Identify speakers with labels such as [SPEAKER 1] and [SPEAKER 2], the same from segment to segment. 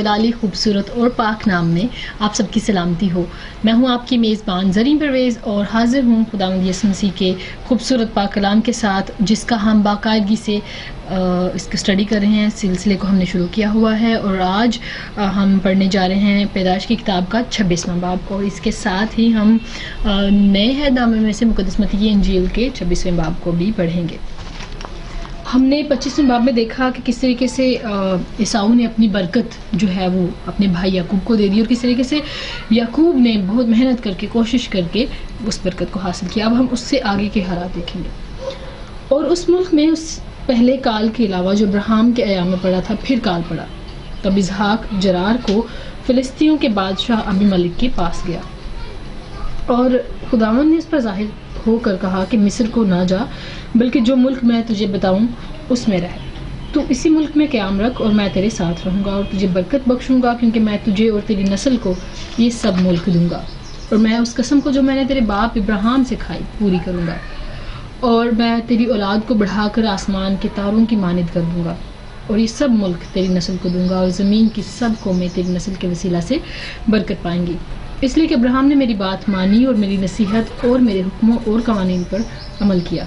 [SPEAKER 1] نرالی خوبصورت اور پاک نام میں آپ سب کی سلامتی ہو۔ میں ہوں آپ کی میزبان زرین پرویز اور حاضر ہوں خداوند یسوع مسیح کے خوبصورت پاک کلام کے ساتھ، جس کا ہم باقاعدگی سے اس کی اسٹڈی کر رہے ہیں۔ سلسلے کو ہم نے شروع کیا ہوا ہے اور آج ہم پڑھنے جا رہے ہیں پیدائش کی کتاب کا 26واں باب، اور اس کے ساتھ ہی ہم نئے عہد میں سے مقدس متی کی انجیل کے 26ویں باب کو بھی پڑھیں گے۔ ہم نے 25ویں باب میں دیکھا کہ کس طریقے سے عیساؤ نے اپنی برکت جو ہے وہ اپنے بھائی یعقوب کو دے دی، اور کس طریقے سے یعقوب نے بہت محنت کر کے کوشش کر کے اس برکت کو حاصل کیا۔ اب ہم اس سے آگے کے حالات دیکھیں گے۔ اور اس ملک میں اس پہلے کال کے علاوہ جو ابراہیم کے ایام میں پڑا تھا، پھر کال پڑا۔ تب اسحاق جرار کو فلسطینیوں کے بادشاہ ابی ملک کے پاس گیا، اور خداوند نے اس پر ظاہر ہو کر کہا کہ مصر کو نہ جا، بلکہ جو ملک میں تجھے بتاؤں اس میں رہ۔ تو اسی ملک میں قیام رکھ اور میں تیرے ساتھ رہوں گا اور تجھے برکت بخشوں گا، کیونکہ میں تجھے اور تیری نسل کو یہ سب ملک دوں گا، اور میں اس قسم کو جو میں نے تیرے باپ ابراہیم سے کھائی پوری کروں گا، اور میں تیری اولاد کو بڑھا کر آسمان کے تاروں کی مانند کر دوں گا، اور یہ سب ملک تیری نسل کو دوں گا، اور زمین کی سب قومیں تیری نسل کے وسیلہ سے برکت پائیں گی، اس لیے کہ ابراہیم نے میری بات مانی اور میری نصیحت اور میرے حکموں اور قوانین پر عمل کیا۔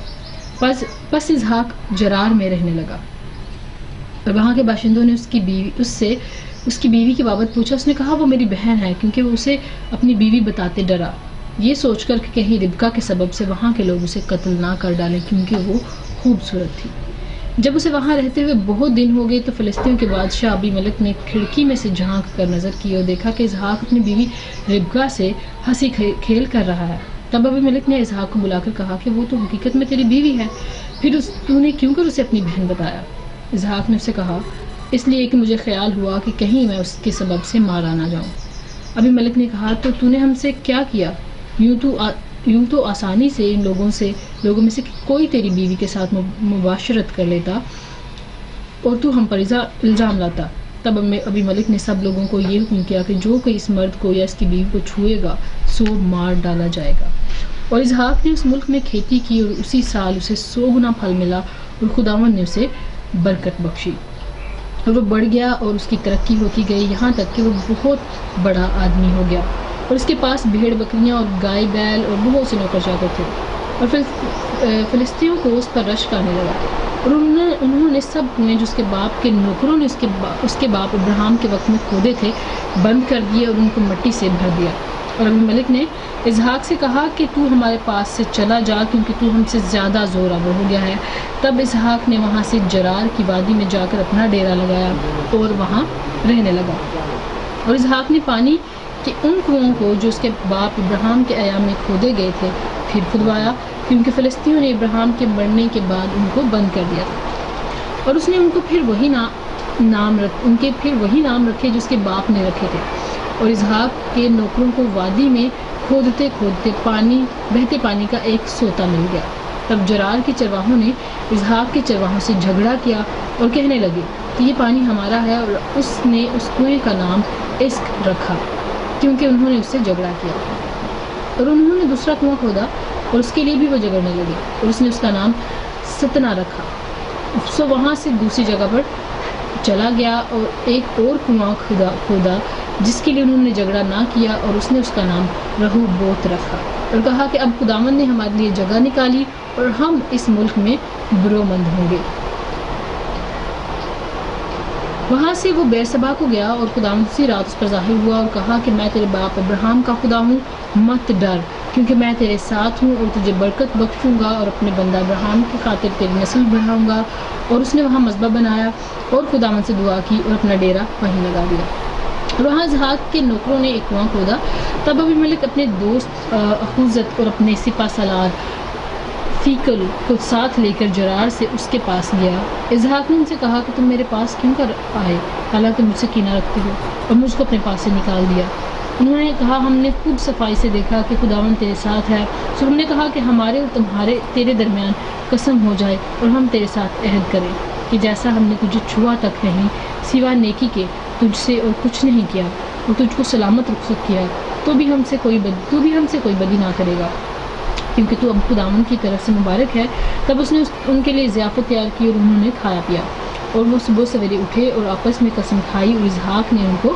[SPEAKER 1] پس اسحاق جرار میں رہنے لگا، اور وہاں کے باشندوں نے اس کی بیوی کی بابت پوچھا۔ اس نے کہا وہ میری بہن ہے، کیونکہ وہ اسے اپنی بیوی بتاتے ڈرا، یہ سوچ کر کہ کہیں ربکا کے سبب سے وہاں کے لوگ اسے قتل نہ کر ڈالیں، کیونکہ وہ خوبصورت تھی۔ جب اسے وہاں رہتے ہوئے بہت دن ہو گئے تو فلسطینیوں کے بادشاہ ابی ملک نے کھڑکی میں سے جھانک کر نظر کی اور دیکھا کہ اسحاق اپنی بیوی ربکا سے ہنسی کھیل کر رہا ہے۔ تب ابی ملک نے اسحاق کو بلا کر کہا کہ وہ تو حقیقت میں تیری بیوی ہے، پھر تو نے کیوں کر اسے اپنی بہن بتایا؟ اسحاق نے اسے کہا اس لیے کہ مجھے خیال ہوا کہ کہیں میں اس کے سبب سے مارا نہ جاؤں۔ ابی ملک نے کہا تو نے ہم سے کیا کیا؟ یوں تو آسانی سے ان لوگوں میں سے کوئی تیری بیوی کے ساتھ مباشرت کر لیتا اور تو ہم پر الزام لاتا۔ تب ابی ملک نے سب لوگوں کو یہ حکم کیا کہ جو کوئی اس مرد کو یا اس کی بیوی کو چھوئے گا سو مار ڈالا جائے گا۔ اور اسحاق نے اس ملک میں کھیتی کی، اور اسی سال اسے 100 گنا پھل ملا، اور خداوند نے اسے برکت بخشی، اور وہ بڑھ گیا اور اس کی ترقی ہوتی گئی، یہاں تک کہ وہ بہت بڑا آدمی ہو گیا، اور اس کے پاس بھیڑ بکریاں اور گائے بیل اور بہت سے نوکر چاکر تھے، اور فلسطینیوں کو اس پر رشک آنے لگا، اور انہوں نے سب کنویں جو اس کے باپ کے نوکروں نے اس کے باپ ابراہیم کے وقت میں کھودے تھے بند کر دیے، اور ان کو مٹی سے بھر دیا۔ اور ابی ملک نے اسحاق سے کہا کہ تو ہمارے پاس سے چلا جا، کیونکہ تو ہم سے زیادہ زور آور ہو گیا ہے۔ تب اسحاق نے وہاں سے جرار کی وادی میں جا کر اپنا ڈیرا لگایا اور وہاں رہنے لگا، اور اسحاق نے پانی کہ ان کنوؤں کو جو اس کے باپ ابراہیم کے ایام میں کھودے گئے تھے پھر کھدوایا، کیونکہ فلسطینیوں نے ابراہیم کے مرنے کے بعد ان کو بند کر دیا تھا، اور اس نے ان کو پھر وہی نام رکھے جو اس کے باپ نے رکھے تھے۔ اور اسحاق کے نوکروں کو وادی میں کھودتے بہتے پانی کا ایک سوتا مل گیا۔ تب جرار کے چرواہوں نے اسحاق کے چرواہوں سے جھگڑا کیا اور کہنے لگے کہ یہ پانی ہمارا ہے، اور اس نے اس کنویں کا نام عشق رکھا، کیونکہ انہوں نے اس سے جھگڑا کیا، اور انہوں نے دوسرا کنواں کھودا اور اس کے لیے بھی وہ جھگڑنے لگے، اور اس نے اس کا نام ستنا رکھا۔ سو وہاں سے دوسری جگہ پر چلا گیا اور ایک اور کنواں کھودا جس کے لیے انہوں نے جھگڑا نہ کیا، اور اس نے اس کا نام رہو بوت رکھا، اور کہا کہ اب خداوند نے ہمارے لیے جگہ نکالی اور ہم اس ملک میں برومند ہوں گے۔ وہاں سے وہ بیرسبا کو گیا، اور خداوند اسی رات اس پر ظاہر ہوا اور کہا کہ میں تیرے باپ ابراہیم کا خدا ہوں، مت ڈر، کیونکہ میں تیرے ساتھ ہوں اور تجھے برکت بخشوں گا، اور اپنے بندہ ابراہیم کی خاطر تیری نسل بڑھاؤں گا۔ اور اس نے وہاں مذبح بنایا اور خداوند سے دعا کی اور اپنا ڈیرا وہیں لگا دیا۔ وہاں اسحاق کے نوکروں نے ایک کنواں کھودا۔ تب ابی ملک اپنے دوست اخوزت اور اپنے سپہ سالار فیکل کو ساتھ لے کر جرار سے اس کے پاس گیا۔ اسحاق نے ان سے کہا کہ تم میرے پاس کیوں کر آئے، حالانکہ مجھ سے کینہ رکھتے ہو، اور مجھ کو اپنے پاس سے نکال دیا؟ انہوں نے کہا ہم نے خوب صفائی سے دیکھا کہ خداوند تیرے ساتھ ہے، سو ہم نے کہا کہ ہمارے اور تیرے درمیان قسم ہو جائے، اور ہم تیرے ساتھ عہد کریں کہ جیسا ہم نے تجھے چھوا تک نہیں سوا نیکی کے تجھ سے اور کچھ نہیں کیا، اور تجھ کو سلامت رخصت کیا، تو بھی ہم سے کوئی بدی نہ کرے گا، کیونکہ تو اب خداوند کی طرف سے مبارک ہے۔ تب اس نے ان کے لیے ضیافت تیار کی اور انہوں نے کھایا پیا، اور وہ صبح سویرے اٹھے اور آپس میں قسم کھائی اور اسحاق نے ان کو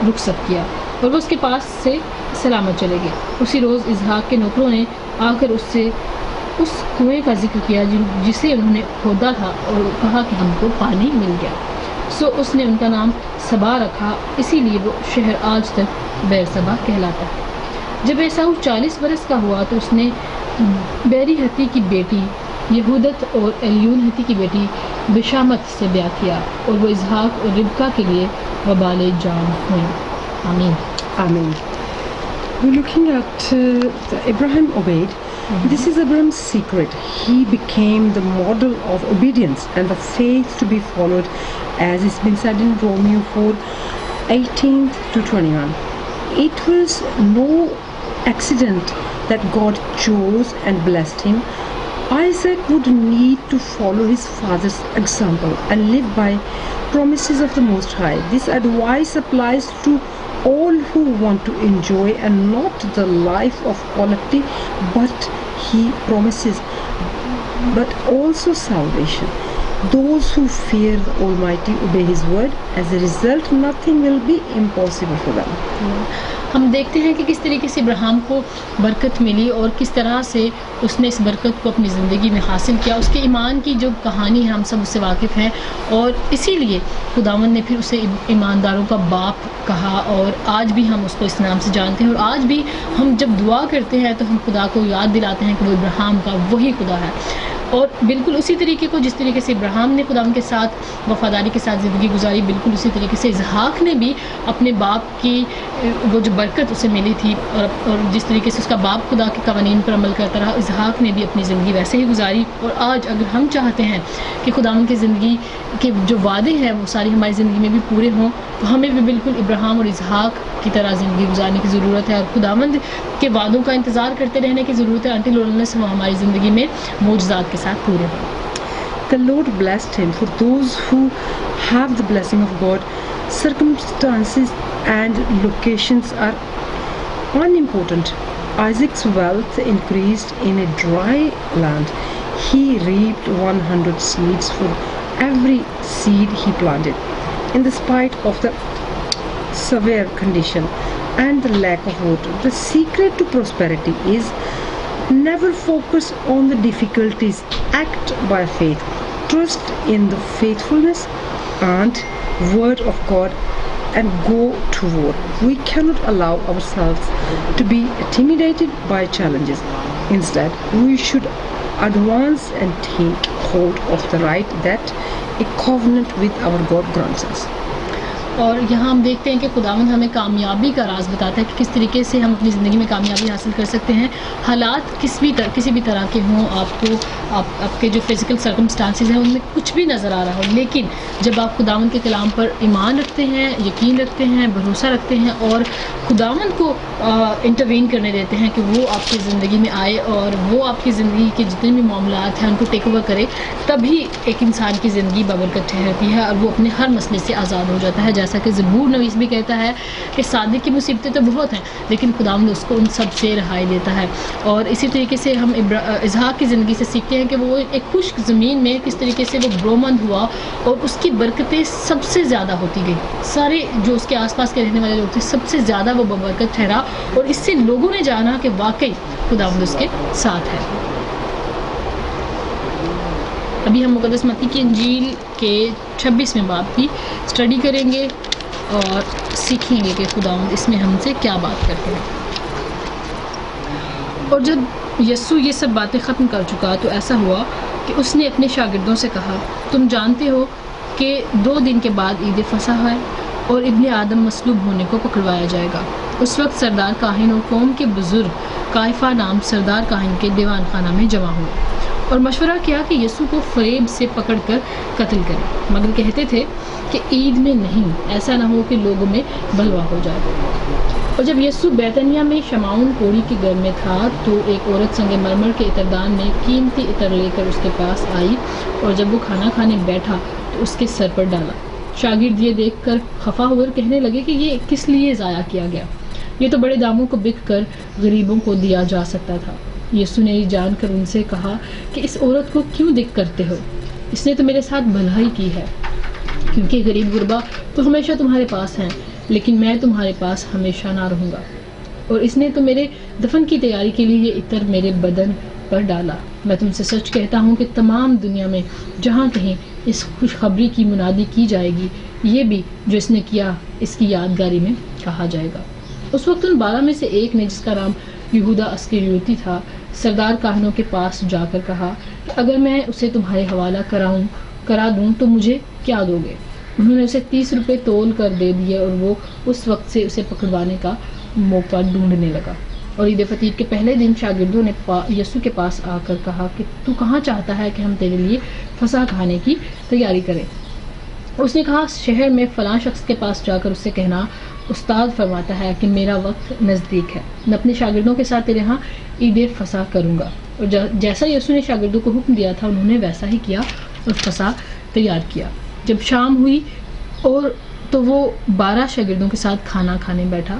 [SPEAKER 1] رخصت کیا اور وہ اس کے پاس سے سلامت چلے گئے. اسی روز اسحاق کے نوکروں نے آ کر اس سے اس کنویں کا ذکر کیا جسے انہوں نے کھودا تھا اور کہا کہ ہم کو پانی مل گیا. سو اس نے ان کا نام سبا رکھا, اسی لیے وہ شہر آج تک بیر سبا کہلاتا ہے. جب عیساؤ 40 برس کا ہوا تو اس نے بیری ہتی کی بیٹی یہودت اور الیون ہتی کی بیٹی بشامت سے بیاہ کیا اور وہ اسحاق اور ربکا کے لیے وبال جان ہوئی. آمین.
[SPEAKER 2] Amen. We're looking at Abraham obeyed. This is Abraham's secret. He became the model of obedience and the faith to be followed, as it's been said in Romans 4:18 to 21. It was no accident that God chose and blessed him. Isaac would need to follow his father's example and live by promises of the Most High. This advice applies to all who want to enjoy and not the life of quality but he promises, but also salvation. Those who fear the Almighty obey his word. As a result, nothing will be impossible for them.
[SPEAKER 1] ہم دیکھتے ہیں کہ کس طریقے سے ابراہیم کو برکت ملی اور کس طرح سے اس نے اس برکت کو اپنی زندگی میں حاصل کیا. اس کے ایمان کی جو کہانی ہے ہم سب اس سے واقف ہیں اور اسی لیے خداوند نے پھر اسے ایمانداروں کا باپ کہا اور آج بھی ہم اس کو اس نام سے جانتے ہیں. اور آج بھی ہم جب دعا کرتے ہیں تو ہم خدا کو یاد دلاتے ہیں کہ وہ ابراہیم کا وہی خدا ہے. اور بالکل اسی طریقے کو جس طریقے سے ابراہیم نے خدا کے ساتھ وفاداری کے ساتھ زندگی گزاری, بالکل اسی طریقے سے اسحاق نے بھی اپنے باپ کی وہ جو برکت اسے ملی تھی اور جس طریقے سے اس کا باپ خدا کے قوانین پر عمل کرتا رہا, اسحاق نے بھی اپنی زندگی ویسے ہی گزاری. اور آج اگر ہم چاہتے ہیں کہ خداوند کی زندگی کے جو وعدے ہیں وہ ساری ہماری زندگی میں بھی پورے ہوں تو ہمیں بھی بالکل ابراہیم اور اسحاق کی طرح زندگی گزارنے کی ضرورت ہے اور خداوند کے وعدوں کا انتظار کرتے رہنے کی ضرورت ہے انٹل اونلیس وہ ہماری زندگی میں معجزات کے ساتھ پورے ہوں.
[SPEAKER 2] The Lord blessed him. For those who have the blessing of God, circumstances and locations are unimportant. Isaac's wealth increased in a dry land. He reaped 100 seeds for every seed he planted. In the spite of the severe condition and the lack of water, the secret to prosperity is never focus on the difficulties. Act by faith. Trust in the faithfulness and word of God and go to war. We cannot allow ourselves to be intimidated by challenges. Instead, we should advance and take hold of the right that a covenant with our God grants us.
[SPEAKER 1] اور یہاں ہم دیکھتے ہیں کہ خداوند ہمیں کامیابی کا راز بتاتا ہے کہ کس طریقے سے ہم اپنی زندگی میں کامیابی حاصل کر سکتے ہیں. حالات کسی بھی طرح کے ہوں, آپ کو آپ کے جو فزیکل سرکمسٹانسز ہیں ان میں کچھ بھی نظر آ رہا ہو, لیکن جب آپ خداوند کے کلام پر ایمان رکھتے ہیں, یقین رکھتے ہیں, بھروسہ رکھتے ہیں اور خداوند کو انٹروین کرنے دیتے ہیں کہ وہ آپ کی زندگی میں آئے اور وہ آپ کی زندگی کے جتنے بھی معاملات ہیں ان کو ٹیک اوور کرے, تبھی ایک انسان کی زندگی بابرکت ٹھہرتی ہے اور وہ اپنے ہر مسئلے سے آزاد ہو جاتا ہے. جیسا کہ زبور نویس بھی کہتا ہے کہ صادق کی مصیبتیں تو بہت ہیں لیکن خداوند اس کو ان سب سے رہائی دیتا ہے. اور اسی طریقے سے ہم اسحاق کی زندگی سے سیکھتے ہیں کہ وہ ایک خشک زمین میں کس طریقے سے وہ گرومند ہوا اور اس کی برکتیں سب سے زیادہ ہوتی گئی. سارے جو اس کے آس پاس کے رہنے والے لوگ تھے سب سے زیادہ وہ بابرکت ٹھہرا اور اس سے لوگوں نے جانا کہ واقعی خداوند اس کے ساتھ ہے. ابھی ہم مقدس متی کی انجیل کے 26ویں باب کی اسٹڈی کریں گے اور سیکھیں گے کہ خداوند اس میں ہم سے کیا بات کرتے ہیں. اور جب یسوع یہ سب باتیں ختم کر چکا تو ایسا ہوا کہ اس نے اپنے شاگردوں سے کہا, تم جانتے ہو کہ 2 دن کے بعد عید فصح ہے اور ابن آدم مصلوب ہونے کو پکڑوایا جائے گا. اس وقت سردار کاہن اور قوم کے بزرگ قائفہ نام سردار کاہن کے دیوان خانہ میں جمع ہوئے اور مشورہ کیا کہ یسوع کو فریب سے پکڑ کر قتل کریں, مگر کہتے تھے کہ عید میں نہیں, ایسا نہ ہو کہ لوگوں میں بلوا ہو جائے. اور جب یسوع بیتنیہ میں شمعون کوڑی کے گھر میں تھا تو ایک عورت سنگ مرمر کے عطردان میں قیمتی عطر لے کر اس کے پاس آئی اور جب وہ کھانا کھانے بیٹھا تو اس کے سر پر ڈالا. شاگرد یہ دیکھ کر خفا ہو کر کہنے لگے کہ یہ کس لیے ضائع کیا گیا, یہ تو بڑے داموں کو بک کر غریبوں کو دیا جا سکتا تھا. یسوع نے یہ جان کر ان سے کہا کہ اس عورت کو کیوں دکھ کرتے ہو, اس نے تو میرے ساتھ بھلائی کی ہے. کیونکہ غریب غربا تو ہمیشہ تمہارے پاس ہیں، لیکن میں تمہارے پاس ہمیشہ نہ رہوں گا۔ اور اس نے تو میرے دفن کی تیاری کے لیے یہ عطر میرے بدن پر ڈالا۔ میں تم سے سچ کہتا ہوں کہ تمام دنیا میں جہاں کہیں اس خوشخبری کی منادی کی جائے گی، یہ بھی جو اس نے کیا اس کی یادگاری میں کہا جائے گا۔ اس وقت ان 12 میں سے ایک نے، جس کا نام یہودا اسکریوتی تھا، سردار کاہنوں کے پاس جا کر کہا کہ اگر میں اسے تمہارے حوالہ کرا دوں تو مجھے کیا دو گے؟ انہوں نے اسے 30 روپے تول کر دے دیے، اور وہ اس وقت سے اسے پکڑوانے کا موقع ڈھونڈنے لگا۔ اور عید فطیر کے پہلے دن شاگردوں نے یسوع کے پاس آ کر کہا کہ تو کہاں چاہتا ہے کہ ہم تیرے لیے فسح کھانے کی تیاری کریں؟ اس نے کہا، شہر میں فلاں شخص کے پاس جا کر اس سے کہنا، استاد فرماتا ہے کہ میرا وقت نزدیک ہے، میں اپنے شاگردوں کے ساتھ تیرے ہاں عید فسح کروں گا۔ اور جیسا یسوع نے شاگردوں کو حکم دیا تھا، انہوں نے ویسا ہی کیا اور فسح تیار کیا۔ جب شام ہوئی تو وہ 12 شاگردوں کے ساتھ کھانا کھانے بیٹھا،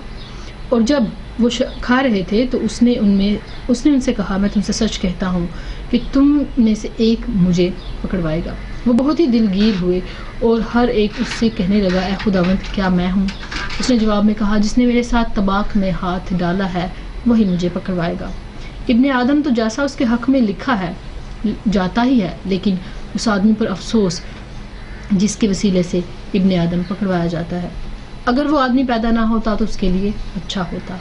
[SPEAKER 1] اور جب وہ کھا رہے تھے تو اس نے ان سے کہا، میں تم سے سچ کہتا ہوں کہ تم میں سے ایک مجھے پکڑوائے گا۔ وہ بہت ہی دلگیر ہوئے اور ہر ایک اس سے کہنے لگا، اے خداوند، کیا میں ہوں؟ اس نے جواب میں کہا، جس نے میرے ساتھ طباخ میں ہاتھ ڈالا ہے وہی مجھے پکڑوائے گا۔ ابن آدم تو جیسا اس کے حق میں لکھا ہے جاتا ہی ہے، لیکن اس آدمی پر افسوس جس کے وسیلے سے ابن آدم پکڑوایا جاتا ہے۔ اگر وہ آدمی پیدا نہ ہوتا تو اس کے لیے اچھا ہوتا۔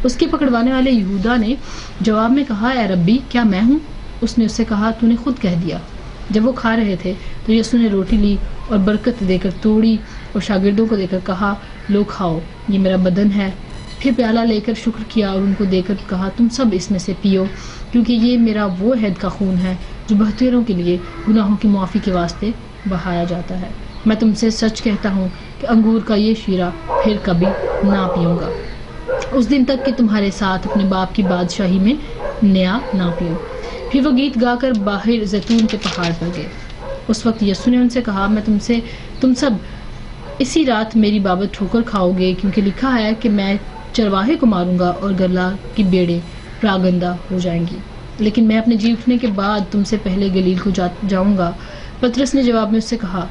[SPEAKER 1] اس کے پکڑوانے والے یہودا نے جواب میں کہا، اے ربی، کیا میں ہوں؟ اس نے اس سے کہا، تو نے خود کہہ دیا۔ جب وہ کھا رہے تھے تو یسوع نے روٹی لی اور برکت دے کر توڑی اور شاگردوں کو دے کر کہا، لو کھاؤ، یہ میرا بدن ہے۔ پھر پیالہ لے کر شکر کیا اور ان کو دے کر کہا، تم سب اس میں سے پیو، کیونکہ یہ میرا وہ عہد کا خون ہے جو بہتروں کے لیے گناہوں کی معافی کے واسطے بہایا جاتا ہے۔ میں تم سے سچ کہتا ہوں کہ انگور کا یہ شیرہ پھر کبھی نہ پیوں گا، اس دن تک کہ تمہارے ساتھ اپنے باپ کی بادشاہی میں نیا نہ پیوں۔ پھر وہ گیت گا کر باہر زیتون کے پہاڑ پر گئے۔ اس وقت یسوع نے ان سے کہا، میں تم سب اسی رات میری بابت ٹھوکر کھاؤ گے، کیونکہ لکھا ہے کہ میں چرواہے کو ماروں گا اور گلہ کی بیڑیں پراگندہ ہو جائیں گی، لیکن میں اپنے جی اٹھنے کے بعد تم سے پہلے گلیل کو جاؤں گا۔ پطرس نے جواب میں اس سے کہا،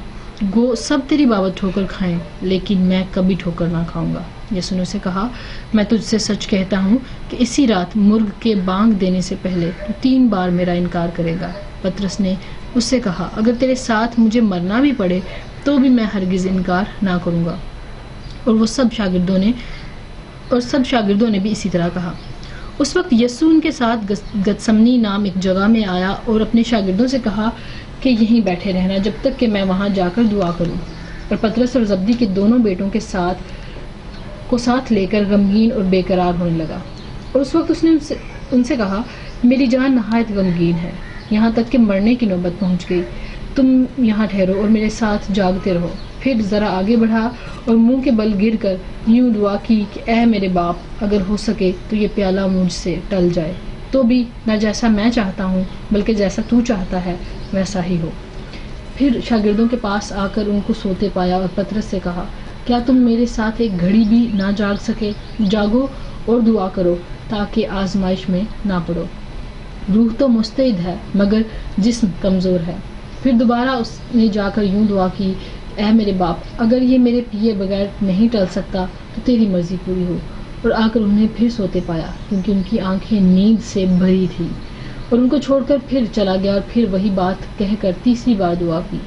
[SPEAKER 1] گو سب تیری بابت ٹھوکر کھائیں، لیکن میں کبھی ٹھوکر نہ کھاؤں گا۔ یسوع نے اسے کہا، میں تجھ سے سچ کہتا ہوں کہ اسی رات مرغ کے بانگ دینے سے پہلے تو 3 بار میرا انکار کرے گا۔ پطرس نے اس سے کہا، اگر تیرے ساتھ مجھے مرنا بھی پڑے تو بھی میں ہرگز انکار نہ کروں گا۔ اور سب شاگردوں نے بھی اسی طرح کہا۔ اس وقت یسوع ان کے ساتھ گتسمنی نام ایک جگہ میں آیا اور اپنے شاگردوں سے کہا کہ یہیں بیٹھے رہنا جب تک کہ میں وہاں جا کر دعا کروں۔ اور پطرس اور زبدی کے دونوں بیٹوں کے ساتھ لے کر غمگین اور بے قرار ہونے لگا۔ اور اس وقت اس نے ان سے کہا، میری جان نہایت غمگین ہے، یہاں تک کہ مرنے کی نوبت پہنچ گئی۔ تم یہاں ٹھہرو اور میرے ساتھ جاگتے رہو۔ پھر ذرا آگے بڑھا اور منہ کے بل گر کر یوں دعا کی کہ اے میرے باپ، اگر ہو سکے تو یہ پیالہ مجھ سے ٹل جائے، تو بھی نہ جیسا میں چاہتا ہوں بلکہ جیسا تو چاہتا ہے ویسا ہی ہو۔ پھر شاگردوں کے پاس آ کر ان کو سوتے پایا اور پطرس سے کہا، کیا تم میرے ساتھ ایک گھڑی بھی نہ جاگ سکے؟ جاگو اور دعا کرو تاکہ آزمائش میں نہ پڑو۔ روح تو مستعد ہے مگر جسم کمزور ہے۔ پھر دوبارہ اس نے جا کر یوں دعا کی، اے میرے باپ، اگر یہ میرے پیے بغیر نہیں ٹل سکتا تو تیری مرضی پوری ہو۔ اور آ کر انہیں پھر سوتے پایا، کیونکہ ان کی آنکھیں نیند سے بھری تھی۔ اور ان کو چھوڑ کر پھر چلا گیا اور پھر وہی بات کہہ کر 3 بار دعا کی۔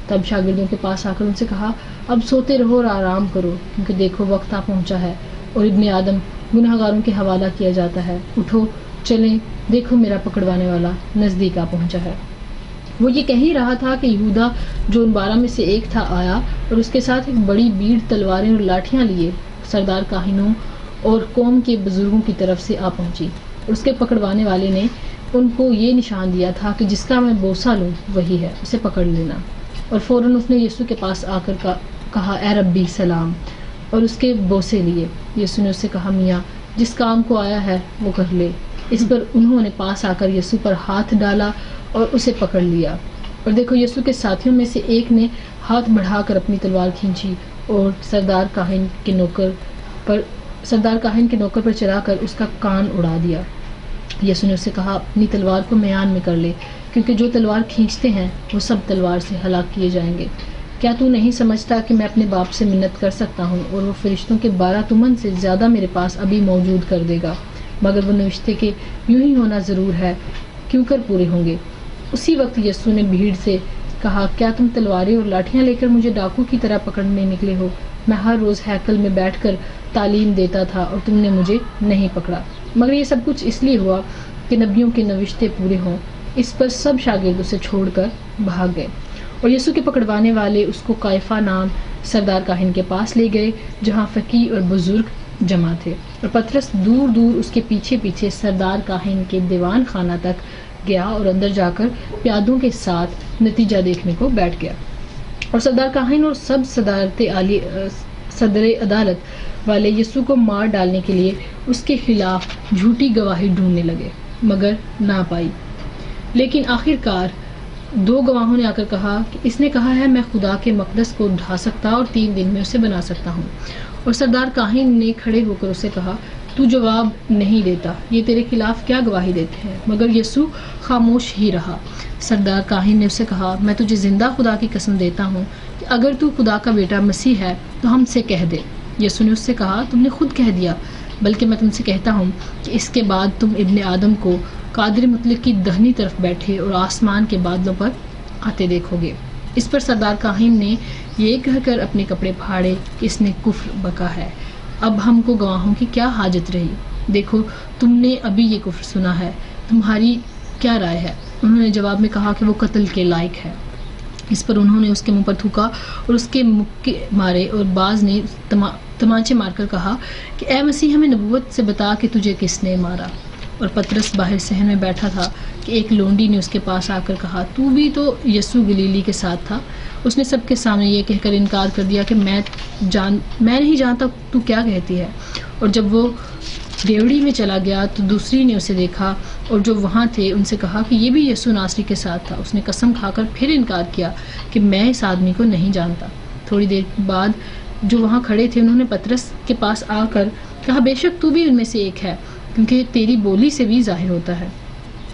[SPEAKER 1] تب شاگردوں کے پاس آ کر ان سے کہا، اب سوتے رہو اور آرام کرو، کیونکہ دیکھو وقت آ پہنچا ہے اور ابن آدم گنہگاروں کے حوالہ کیا جاتا ہے۔ اٹھو چلیں، دیکھو میرا پکڑوانے والا نزدیک آ پہنچا ہے۔ وہ یہ کہہ ہی رہا تھا کہ یہودا جو ان 12 میں سے ایک تھا آیا، اور اس کے ساتھ ایک بڑی بھیڑ تلواریں اور لاٹھیاں لیے سردار کاہنوں اور قوم کے بزرگوں کی طرف سے آ پہنچی۔ اس کے پکڑوانے والے نے ان کو یہ نشان دیا تھا کہ جس کا میں بوسہ لوں وہی ہے، اسے پکڑ لینا۔ اور فوراً اس نے یسوع کے پاس آ کر کہا، اے ربی سلام، اور اس کے بوسے لیے۔ یسوع نے اس سے کہا، میاں جس کام کو آیا ہے وہ کر لے۔ اس پر انہوں نے پاس آ کر یسوع پر ہاتھ ڈالا اور اسے پکڑ لیا۔ اور دیکھو یسوع کے ساتھیوں میں سے ایک نے ہاتھ بڑھا کر اپنی تلوار کھینچی اور سردار کاہن کے نوکر پر چلا کر اس کا کان اڑا دیا۔ یسوع نے اس سے کہا، اپنی تلوار کو میان میں کر لے، کیونکہ جو تلوار کھینچتے ہیں وہ سب تلوار سے ہلاک کیے جائیں گے۔ کیا تو نہیں سمجھتا کہ میں اپنے باپ سے منت کر سکتا ہوں اور وہ فرشتوں کے 12 تمن سے زیادہ میرے پاس ابھی موجود کر دے گا، مگر وہ نوشتے کہ یوں ہی ہونا ضرور ہے، کیوں کر پورے ہوں گے۔ اسی وقت یسوع نے بھیڑ سے کہا، کیا تم تلواریں اور لاٹھیاں لے کر مجھے ڈاکو کی طرح پکڑنے نکلے ہو؟ میں ہر روز ہیکل میں بیٹھ کر تعلیم دیتا تھا اور تم نے مجھے نہیں پکڑا، مگر یہ سب کچھ اس لیے ہوا کہ نبیوں کے نوشتے پورے ہوں۔ اس پر سب شاگرد اسے چھوڑ کر بھاگ گئے، اور یسوع کے پکڑوانے والے اس کو قیافہ نام سردار کاہن کے پاس لے گئے، جہاں فقیہ اور بزرگ جمع تھے، اور پطرس دور دور اس کے پیچھے پیچھے سردار کاہن کے دیوان خانہ تک گیا اور اندر جا کر پیادوں کے ساتھ نتیجہ دیکھنے کو بیٹھ گیا۔ اور سردار کاہن اور سب صدر عدالت والے یسوع کو مار ڈالنے کے لیے اس کے خلاف جھوٹی گواہی ڈھونڈنے لگے، مگر نہ پائی۔ لیکن آخر کار 2 گواہوں نے آ کر کہا کہ اس نے کہا ہے، میں خدا کے مقدس کو ڈھا سکتا اور 3 دن میں اسے بنا سکتا ہوں۔ اور سردار کاہن نے کھڑے ہو کر اسے کہا، تو جواب نہیں دیتا، یہ تیرے خلاف کیا گواہی دیتے ہیں؟ مگر یسوع خاموش ہی رہا۔ سردار کاہن نے اسے کہا، میں تجھے زندہ خدا کی قسم دیتا ہوں کہ اگر تو خدا کا بیٹا مسیح ہے تو ہم سے کہہ دے۔ یسوع نے اس سے کہا، تم نے خود کہہ دیا، بلکہ میں تم سے کہتا ہوں کہ اس کے بعد تم ابن آدم کو قادر مطلق کی دہنی طرف بیٹھے اور آسمان کے بادلوں پر آتے دیکھو گے۔ اس پر سردار کاہن نے یہ کہہ کر اپنے کپڑے پھاڑے کہ اس نے کفر بکا ہے، اب ہم کو گواہوں کی کیا حاجت رہی؟ دیکھو تم نے ابھی یہ کفر سنا ہے، تمہاری کیا رائے ہے؟ انہوں نے جواب میں کہا کہ وہ قتل کے لائق ہے۔ اس پر انہوں نے اس کے منہ پر تھوکا اور اس کے مکے مارے، اور بعض نے تمانچے مار کر کہا کہ اے مسیح ہمیں نبوت سے بتا کہ تجھے کس نے مارا۔ اور پطرس باہر صحن میں بیٹھا تھا کہ ایک لونڈی نے اس کے پاس آ کر کہا، تو بھی تو یسوع گلیلی کے ساتھ تھا۔ اس نے سب کے سامنے یہ کہہ کر انکار کر دیا کہ میں نہیں جانتا تو کیا کہتی ہے۔ اور جب وہ ڈیوڑی میں چلا گیا تو دوسری نے اسے دیکھا اور جو وہاں تھے ان سے کہا کہ یہ بھی یسوع ناصری کے ساتھ تھا۔ اس نے قسم کھا کر پھر انکار کیا کہ میں اس آدمی کو نہیں جانتا۔ تھوڑی دیر بعد جو وہاں کھڑے تھے انہوں نے پطرس کے پاس آ کر کہا، بے شک تو بھی ان میں سے ایک ہے، کیونکہ تیری بولی سے بھی ظاہر ہوتا ہے۔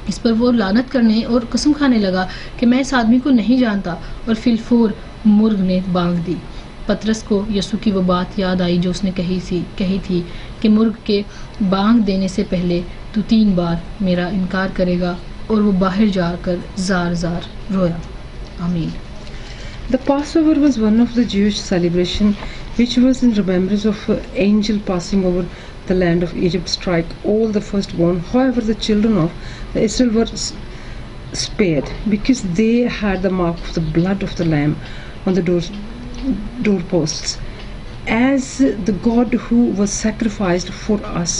[SPEAKER 1] اس پر وہ لعنت کرنے اور قسم کھانے لگا کہ میں اس آدمی کو نہیں جانتا، اور فی الفور مرغ نے بانگ دی۔ پطرس کو یسوع کی وہ بات یاد آئی جو اس نے کہی تھی کہ مرغ کے بانگ دینے سے پہلے تو 3 بار میرا انکار کرے گا، اور وہ باہر جا کر زار زار رویا۔ آمین۔
[SPEAKER 2] The Passover was one of the Jewish celebration which was in remembrance of an angel passing over the land of Egypt, strike all the firstborn. However, the children of Israel were spared because they had the mark of the blood of the lamb on the doorposts. As the God who was sacrificed for us,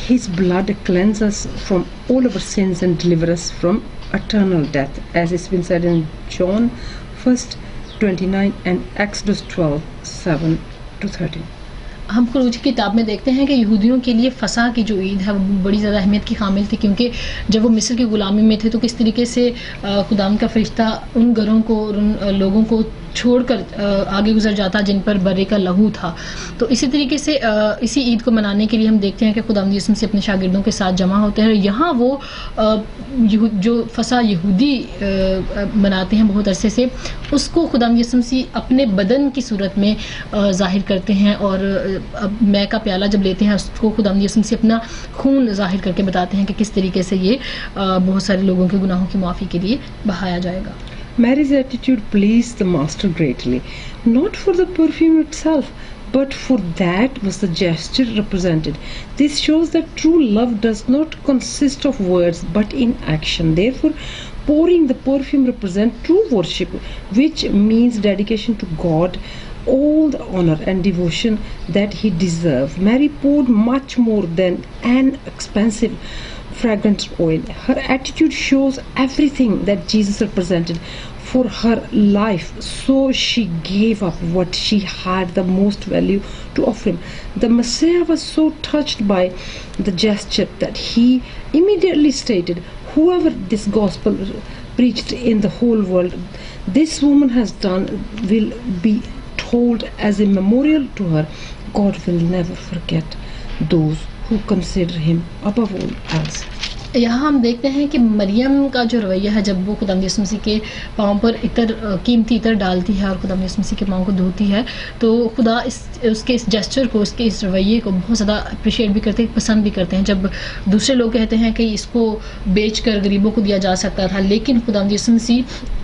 [SPEAKER 2] his blood cleanses us from all our sins and delivers us from eternal death, as it's been said in John 1:29 and Exodus 12:7-13.
[SPEAKER 1] ہم خروج کی کتاب میں دیکھتے ہیں کہ یہودیوں کے لیے فسح کی جو عید ہے وہ بڑی زیادہ اہمیت کی حامل تھی، کیونکہ جب وہ مصر کی غلامی میں تھے تو کس طریقے سے خداوند کا فرشتہ ان گھروں کو اور ان لوگوں کو چھوڑ کر آگے گزر جاتا جن پر برے کا لہو تھا۔ تو اسی طریقے سے اسی عید کو منانے کے لیے ہم دیکھتے ہیں کہ خداوند یسوع مسیح اپنے شاگردوں کے ساتھ جمع ہوتے ہیں، اور یہاں وہ جو فسح یہودی مناتے ہیں بہت عرصے سے، اس کو خداوند یسوع مسیح اپنے بدن کی صورت میں ظاہر کرتے ہیں، اور اب میں کا پیالہ جب لیتے ہیں اس کو خداوند یسوع مسیح اپنا خون ظاہر کر کے بتاتے ہیں کہ کس طریقے سے یہ بہت سارے لوگوں کے گناہوں کی معافی کے لیے بہایا جائے گا۔
[SPEAKER 2] Mary's attitude pleased the master greatly, not for the perfume itself, but for that was the gesture represented. This shows that true love does not consist of words but in action. Therefore, pouring the perfume represents true worship, which means dedication to God, all the honor and devotion that he deserved. Mary poured much more than an expensive fragrant oil. Her attitude shows everything that Jesus represented for her life, so she gave up what she had the most value to offer him. The Messiah was so touched by the gesture that he immediately stated, whoever this gospel preached in the whole world, this woman has done, will be told as a memorial to her. God will never forget those who consider him above all else.
[SPEAKER 1] یہاں ہم دیکھتے ہیں کہ مریم کا جو رویہ ہے جب وہ خدا یسوع مسیح کے پاؤں پر قیمتی عطر ڈالتی ہے اور خدا یسوع مسیح کے پاؤں کو دھوتی ہے، تو خدا اس کے اس جسچر کو، اس کے اس رویے کو بہت زیادہ اپریشیٹ بھی کرتے ہیں، پسند بھی کرتے ہیں. جب دوسرے لوگ کہتے ہیں کہ اس کو بیچ کر غریبوں کو دیا جا سکتا تھا، لیکن خدا یسوع مسیح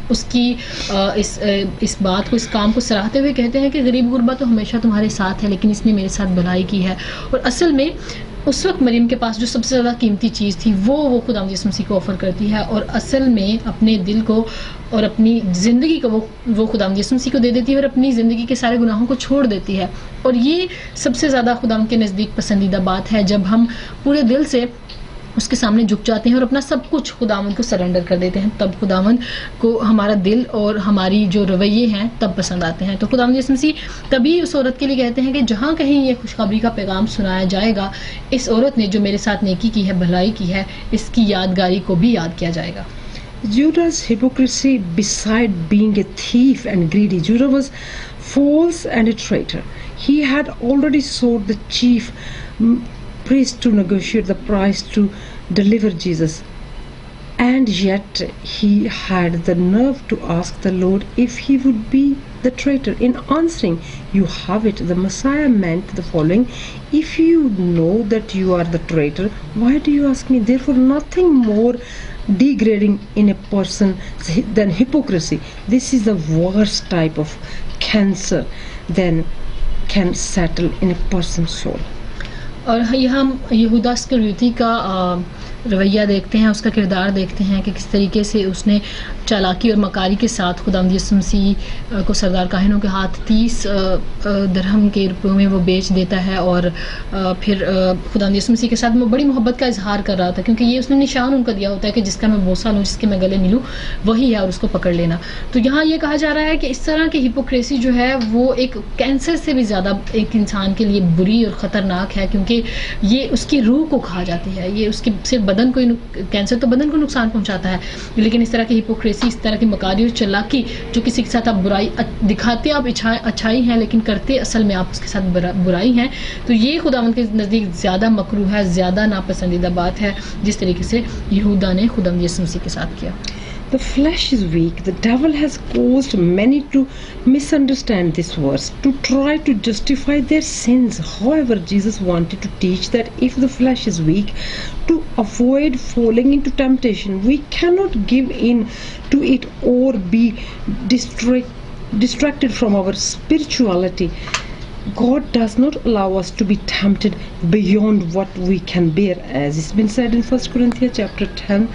[SPEAKER 1] اس کی اس بات کو، اس کام کو سراہتے ہوئے کہتے ہیں کہ غریب غربا تو ہمیشہ تمہارے ساتھ ہے، لیکن اس نے میرے ساتھ بھلائی کی ہے. اور اصل میں اس وقت مریم کے پاس جو سب سے زیادہ قیمتی چیز تھی وہ خدا یسوع مسیح کو آفر کرتی ہے، اور اصل میں اپنے دل کو اور اپنی زندگی کو وہ خدا یسوع مسیح کو دے دیتی ہے اور اپنی زندگی کے سارے گناہوں کو چھوڑ دیتی ہے. اور یہ سب سے زیادہ خدا کے نزدیک پسندیدہ بات ہے، جب ہم پورے دل سے اس کے سامنے جھک جاتے ہیں اور اپنا سب کچھ خداوند کو سرنڈر کر دیتے ہیں، تب خداوند کو ہمارا دل اور ہماری جو رویے ہیں تب پسند آتے ہیں. تو خداوند یسوع مسیح تبھی اس عورت کے لیے کہتے ہیں کہ جہاں کہیں یہ خوشخبری کا پیغام سنایا جائے گا، اس عورت نے جو میرے ساتھ نیکی کی ہے، بھلائی کی ہے، اس کی یادگاری کو بھی یاد کیا جائے گا.
[SPEAKER 2] Judah's hypocrisy, beside being a thief and greedy, Judah was false and a traitor. He had already sought the chief priest to negotiate the price to deliver Jesus, and yet he had the nerve to ask the Lord if he would be the traitor. In answering, "You have it," the Messiah meant the following: if you know that you are the traitor, why do you ask me? Therefore, nothing more degrading in a person than hypocrisy. This is the worst type of cancer that can settle in a person's soul.
[SPEAKER 1] اور یہاں ہم یہودا Iscariot کا رویہ دیکھتے ہیں، اس کا کردار دیکھتے ہیں کہ کس طریقے سے اس نے چالاکی اور مکاری کے ساتھ خداوند یسوع مسیح کو سردار کاہنوں کے ہاتھ 30 درہم کے روپیوں میں وہ بیچ دیتا ہے، اور پھر خداوند یسوع مسیح کے ساتھ وہ بڑی محبت کا اظہار کر رہا تھا، کیونکہ یہ اس نے نشان ان کو دیا ہوتا ہے کہ جس کا میں بوسہ لوں، جس کے میں گلے ملوں وہی ہے، اور اس کو پکڑ لینا. تو یہاں یہ کہا جا رہا ہے کہ اس طرح کی ہپوکریسی جو ہے وہ ایک کینسر سے بھی زیادہ ایک انسان کے لیے بری اور خطرناک ہے، کیونکہ یہ اس کی روح کو کھا جاتی ہے. یہ اس کی صرف بدن کو، کینسر تو بدن کو نقصان پہنچاتا ہے، لیکن اس طرح کی ہپوکریسی، اس طرح کی مکاری اور چلاکی جو کسی کے ساتھ آپ برائی دکھاتے آپ اچھائی ہیں لیکن کرتے اصل میں آپ اس کے ساتھ برائی ہیں، تو یہ خداوند کے نزدیک زیادہ مکروہ ہے، زیادہ ناپسندیدہ بات ہے، جس طریقے سے یہودا نے خداوند یسوع مسیح کے ساتھ کیا.
[SPEAKER 2] The flesh is weak. The devil has caused many to misunderstand this verse, to try to justify their sins. However, Jesus wanted to teach that if the flesh is weak, to avoid falling into temptation, we cannot give in to it or be distracted from our spirituality. God does not allow us to be tempted beyond what we can bear, as it's been said in 1 Corinthians chapter 10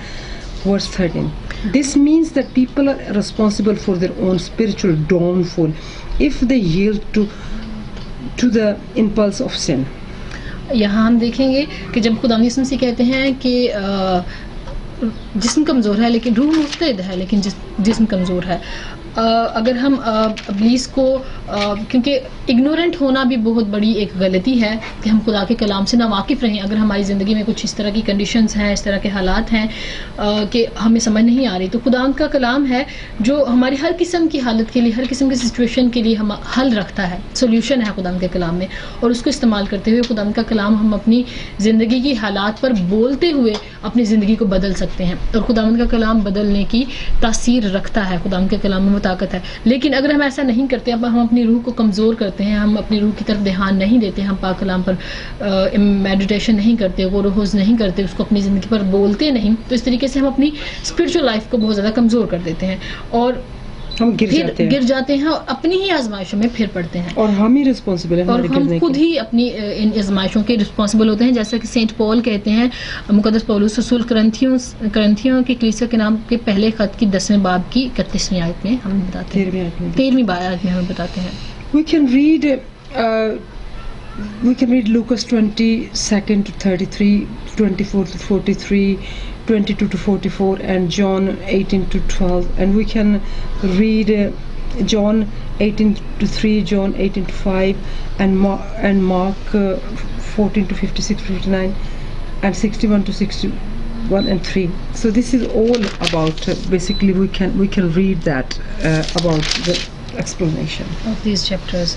[SPEAKER 2] verse 13. This means that people are responsible for their own spiritual downfall if they yield to the impulse of sin.
[SPEAKER 1] یہاں ہم دیکھیں گے کہ جب خدا یسوع مسیح کہتے ہیں کہ جسم کمزور ہے لیکن روح مستعد ہے، لیکن جسم کمزور ہے، اگر ہم ابلیس کو، کیونکہ اگنورنٹ ہونا بھی بہت بڑی ایک غلطی ہے کہ ہم خدا کے کلام سے ناواقف رہیں. اگر ہماری زندگی میں کچھ اس طرح کی کنڈیشنز ہیں، اس طرح کے حالات ہیں کہ ہمیں سمجھ نہیں آ رہی، تو خدا کا کلام ہے جو ہماری ہر قسم کی حالت کے لیے، ہر قسم کی سچویشن کے لیے ہم حل رکھتا ہے، سولوشن ہے خدا کے کلام میں، اور اس کو استعمال کرتے ہوئے خدا کا کلام ہم اپنی زندگی کی حالات پر بولتے ہوئے اپنی زندگی کو بدل سکتے ہیں. اور خدا کا کلام بدلنے کی تاثیر رکھتا ہے، خدا کے کلام میں طاقت ہے. لیکن اگر ہم ایسا نہیں کرتے، اب ہم اپنی روح کو کمزور کرتے ہیں، ہم اپنی روح کی طرف دھیان نہیں دیتے، ہم پاک کلام پر میڈیٹیشن نہیں کرتے، غور و خوض نہیں کرتے، اس کو اپنی زندگی پر بولتے نہیں، تو اس طریقے سے ہم اپنی اسپرچل لائف کو بہت زیادہ کمزور کر دیتے ہیں اور
[SPEAKER 2] ہم گر جاتے ہیں
[SPEAKER 1] اور اپنی ہی آزمائشوں میں پھر پڑتے ہیں،
[SPEAKER 2] اور ہم ہی رسپانسبل ہیں،
[SPEAKER 1] اور ہم خود ہی اپنی ان آزمائشوں کے رسپانسبل ہوتے ہیں. جیسا کہ سینٹ پول کہتے ہیں، مقدس پولس رسول کرنتھیوں کی کلیسیا کے نام کے پہلے خط کی 10ویں باب کی 31ویں آیت میں ہم بتاتے ہیں، 13ویں آیت میں ہم بتاتے ہیں.
[SPEAKER 2] We can read Lucas 22 to 33, 24 to 43, 22 to 44, and John 18 to 12, and we can read John 18 to 3, John 18 to 5, and Mark 14 to 56 to 59, and 61 to 61 and 3. So this is all about basically we can read that about explanation.
[SPEAKER 1] of these chapters.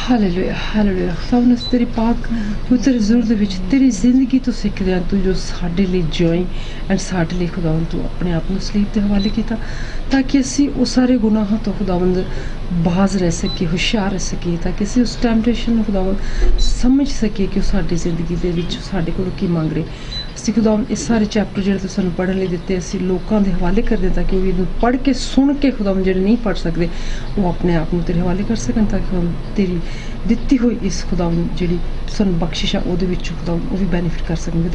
[SPEAKER 2] Hallelujah hallelujah. ਖੁਦਾਵੰਦ ਅਸੀਂ ਤੇਰੀ ਪਾਕ ਪਵਿੱਤਰ ਹਜ਼ੂਰ ਦੇ ਵਿੱਚ ਤੇਰੀ ਜ਼ਿੰਦਗੀ ਤੋਂ ਸਿੱਖਦੇ ਹਾਂ, ਤੂੰ ਜੋ ਸਾਡੇ ਲਈ ਜਿਉਈ ਐਂਡ ਸਾਡੇ ਲਈ ਖੁਦਾਵੰਦ ਤੂੰ ਆਪਣੇ ਆਪ ਨੂੰ ਸਲੀਬ ਦੇ ਹਵਾਲੇ ਕੀਤਾ, ਤਾਂ ਕਿ ਅਸੀਂ ਉਹ ਸਾਰੇ ਗੁਨਾਹਾਂ ਤੋਂ ਖੁਦਾਵੰਦ ਬਾਜ਼ ਰਹਿ ਸਕੀਏ, ਹੁਸ਼ਿਆਰ ਰਹਿ ਸਕੀਏ, ਤਾਂ ਕਿ ਅਸੀਂ ਉਸ ਟੈਂਪਟੇਸ਼ਨ ਨੂੰ ਖੁਦਾਵੰਦ ਸਮਝ ਸਕੀਏ ਕਿ ਉਹ ਸਾਡੀ ਜ਼ਿੰਦਗੀ ਦੇ ਵਿੱਚ ਸਾਡੇ ਕੋਲੋਂ ਕੀ ਮੰਗ ਰਹੇ। ਅਸੀਂ ਖੁਦਾਵੰਦ ਇਸ ਸਾਰੇ ਚੈਪਟਰ ਜਿਹੜੇ ਤੁਸੀਂ ਸਾਨੂੰ ਪੜ੍ਹਨ ਲਈ ਦਿੱਤੇ, ਅਸੀਂ ਲੋਕਾਂ ਦੇ ਹਵਾਲੇ ਕਰਦੇ ਤਾਂ ਕਿ ਉਹ ਇਹਨੂੰ ਪੜ੍ਹ ਕੇ ਸੁਣ ਕੇ ਖੁਦਾਵੰਦ ਜਿਹੜੇ ਨਹੀਂ ਪੜ੍ਹ ਸਕਦੇ ਉਹ ਆਪਣੇ ਆਪ ਨੂੰ ਤੇਰੇ ਹਵਾਲੇ ਕਰ ਸਕਣ, ਤਾਂ ਕਿ ਹਮ ਤੇਰੀ ਦਿੱਤੀ ਹੋਈ ਇਸ ਖੁਦਾਵੰਦ ਜਿਹੜੀ ਸਾਨੂੰ ਬਖਸ਼ਿਸ਼ ਆ ਉਹਦੇ ਵਿੱਚੋਂ ਖੁਦਾਵੰਦ ਉਹ ਵੀ ਬੈਨੀਫਿਟ ਕਰ ਸਕਣ ਵਿਦ